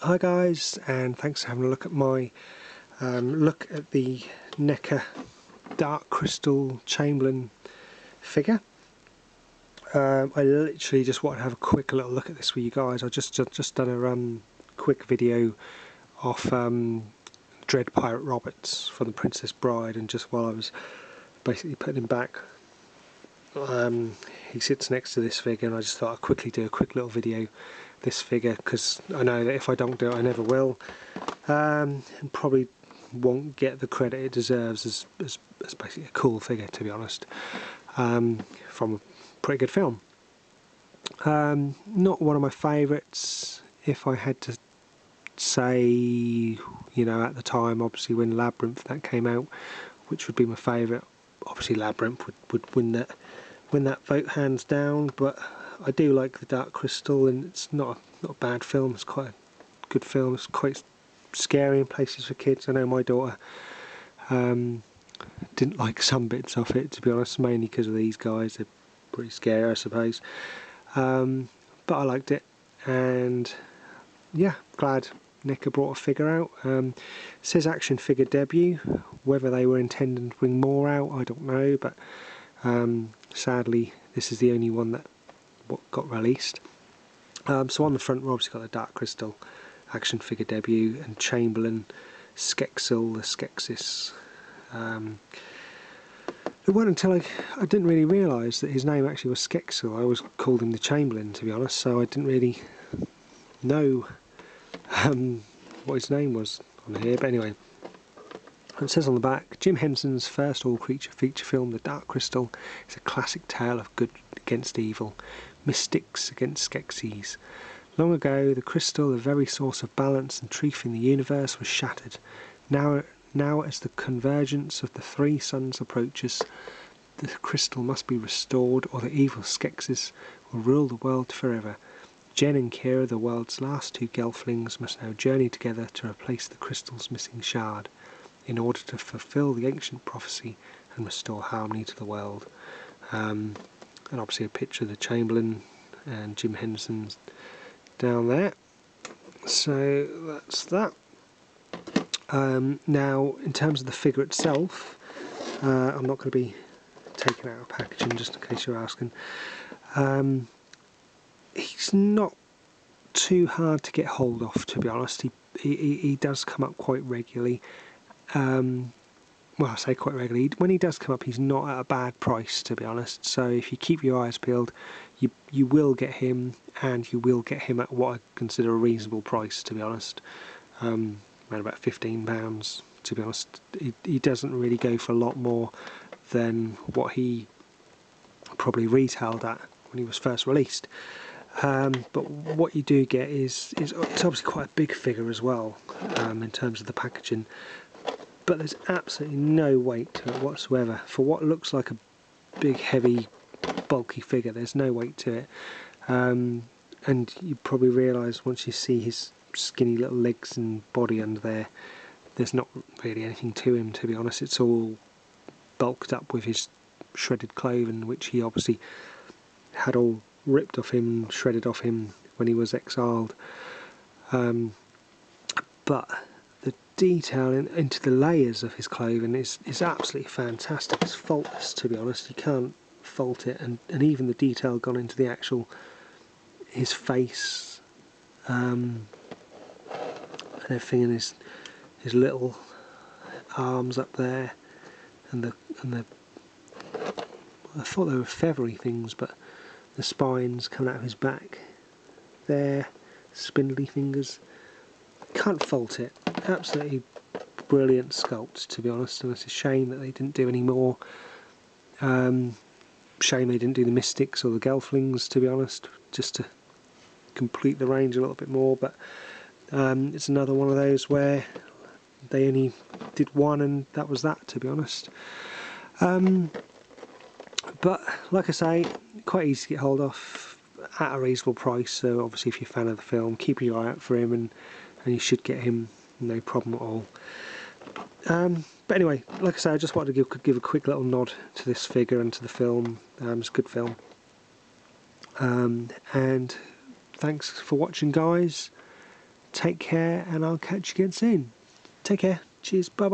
Hi guys, and thanks for having a look at my look at the Neca Dark Crystal Chamberlain figure. I literally just wanted to have a quick little look at this with you guys. I just done a quick video of Dread Pirate Roberts from the Princess Bride, and just while I was basically putting him back, he sits next to this figure, and I just thought I'd quickly do a quick little video this figure, because I know that if I don't do it I never will, and probably won't get the credit it deserves as basically a cool figure, to be honest, from a pretty good film. Not one of my favourites. If I had to say, you know, at the time, obviously when Labyrinth that came out, which would be my favourite, obviously Labyrinth would win that vote hands down, but I do like the Dark Crystal, and it's not a bad film. It's quite a good film. It's quite scary in places for kids. I know my daughter didn't like some bits of it, to be honest, mainly because of these guys. They're pretty scary, I suppose, but I liked it, and yeah, glad Neca brought a figure out. It says action figure debut. Whether they were intending to bring more out, I don't know, but sadly this is the only one that got released. So on the front we've obviously got the Dark Crystal action figure debut, and Chamberlain, Skeksil, the Skeksis. It wasn't until I didn't really realise that his name actually was Skeksil. I always called him the Chamberlain, to be honest, so I didn't really know what his name was on here. But anyway, it says on the back, Jim Henson's first all-creature feature film, The Dark Crystal, is a classic tale of good against evil, mystics against Skeksis. Long ago, the crystal, the very source of balance and truth in the universe, was shattered. Now as the convergence of the three suns approaches, the crystal must be restored, or the evil Skeksis will rule the world forever. Jen and Kira, the world's last two gelflings, must now journey together to replace the crystal's missing shard, in order to fulfill the ancient prophecy and restore harmony to the world. And obviously a picture of the Chamberlain and Jim Henson's down there. So that's that. Now, in terms of the figure itself, I'm not going to be taking out of packaging, just in case you're asking. He's not too hard to get hold of, to be honest. He does come up quite regularly. Well, I say quite regularly. When he does come up, he's not at a bad price, to be honest. So if you keep your eyes peeled, you will get him, and you will get him at what I consider a reasonable price, to be honest. Around about £15, to be honest. He doesn't really go for a lot more than what he probably retailed at when he was first released. But what you do get is it's obviously quite a big figure as well, in terms of the packaging. But there's absolutely no weight to it whatsoever. For what looks like a big, heavy, bulky figure, there's no weight to it. And you probably realise once you see his skinny little legs and body under there, there's not really anything to him, to be honest. It's all bulked up with his shredded clothing, which he obviously had all ripped off him, shredded off him when he was exiled. But the detail into the layers of his clothing is absolutely fantastic. It's faultless, to be honest. You can't fault it, and even the detail gone into the actual his face, and everything, in his little arms up there, and the I thought they were feathery things, but the spines coming out of his back there, spindly fingers. Can't fault it. Absolutely brilliant sculpt, to be honest, and it's a shame that they didn't do any more. Shame they didn't do the mystics or the gelflings, to be honest, just to complete the range a little bit more. But it's another one of those where they only did one, and that was that, to be honest. But like I say, quite easy to get hold of at a reasonable price. So obviously, if you're a fan of the film, keep your eye out for him, and you should get him, no problem at all. But anyway, like I say, I just wanted to give a quick little nod to this figure and to the film. It's a good film. And thanks for watching, guys. take care, and I'll catch you again soon. Take care. Cheers. Bye bye.